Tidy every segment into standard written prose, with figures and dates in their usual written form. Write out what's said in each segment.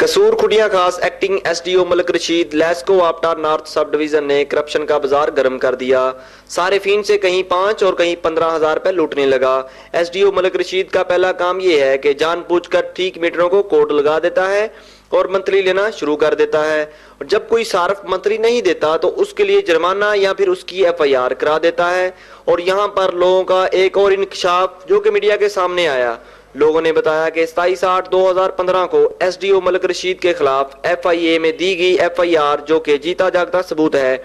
कसूर खुटिया खास एक्टिंग एसडीओ मलिक रशीद लेस्को वापटा नॉर्थ सब डिवीजन ने करप्शन का बाजार गर्म कर दिया। सारिफीन से कहीं 5 और कहीं 15,000 रुपए लूटने लगा। एसडीओ मलिक रशीद का पहला काम यह है कि जानबूझकर ठीक मीटरों को कोड लगा देता है और मंथली लेना शुरू कर देता है, और जब कोई सार्फ मंथली नहीं देता तो उसके लिए जुर्माना या फिर उसकी एफआईआर करा देता है। और यहाँ पर लोगों का एक और इंकशाफ जो कि मीडिया के सामने आया। लोगों ने बताया कि 27/8/2015 को एसडीओ मलिक रशीद के खिलाफ एफआईए में दी गई एफआईआर जो कि जीता जागता सबूत है,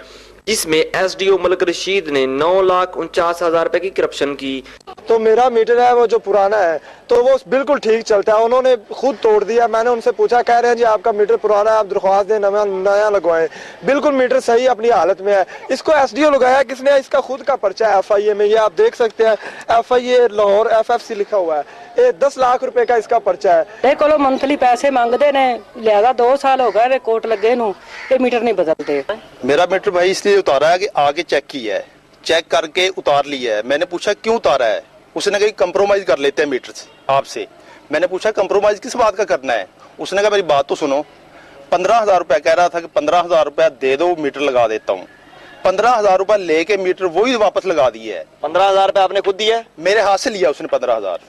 जिसमें एसडीओ मलिक रशीद ने 9,49,000 रुपए की करप्शन की। तो मेरा मीटर है वो जो पुराना है तो वो बिल्कुल ठीक चलता है, उन्होंने खुद तोड़ दिया। मैंने उनसे पूछा, कह रहे हैं जी आपका मीटर पुराना है, आप दरख्वास्त दें नया लगवाएं। बिल्कुल मीटर सही अपनी हालत में है। इसको एसडीओ लगाया किसने? इसका खुद का पर्चा है एफआईए में, ये आप देख सकते हैं। एफआईए लाहौर एफएफसी लिखा हुआ है। ये 10 लाख रुपए का इसका पर्चा है। कोलो मंथली पैसे मांगते ने, लिहाजा 2 साल हो गए कोर्ट लगे नू, ये मीटर नहीं बदलते। मेरा मीटर भाई इसलिए उतारा है कि आगे चेक किया है, चेक करके उतार लिया है। मैंने पूछा क्यों उतारा है, उसने कहा कंप्रोमाइज कर लेते हैं मीटर से आपसे। मैंने पूछा कंप्रोमाइज किस बात का करना है, उसने कहा मेरी बात तो सुनो। 15,000 रुपया कह रहा था कि 15,000 रुपया दे दो मीटर लगा देता हूँ। 15,000 रुपया लेके मीटर वही वापस लगा दिए है। 15,000 रुपया आपने खुद दिया? मेरे हाथ से लिया उसने 15,000।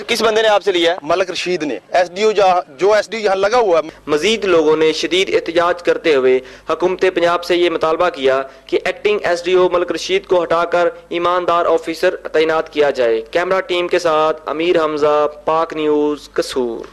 किस बंदे ने आपसे लिया? मलिक रशीद ने। एसडीओ जो एसडीओ यहाँ लगा हुआ है। मजीद लोगों ने शदीद एहतजाज करते हुए हुकूमत पंजाब से ये मुतालबा किया कि एक्टिंग एसडीओ मलिक रशीद को हटाकर ईमानदार ऑफिसर तैनात किया जाए। कैमरा टीम के साथ अमीर हमजा, पाक न्यूज, कसूर।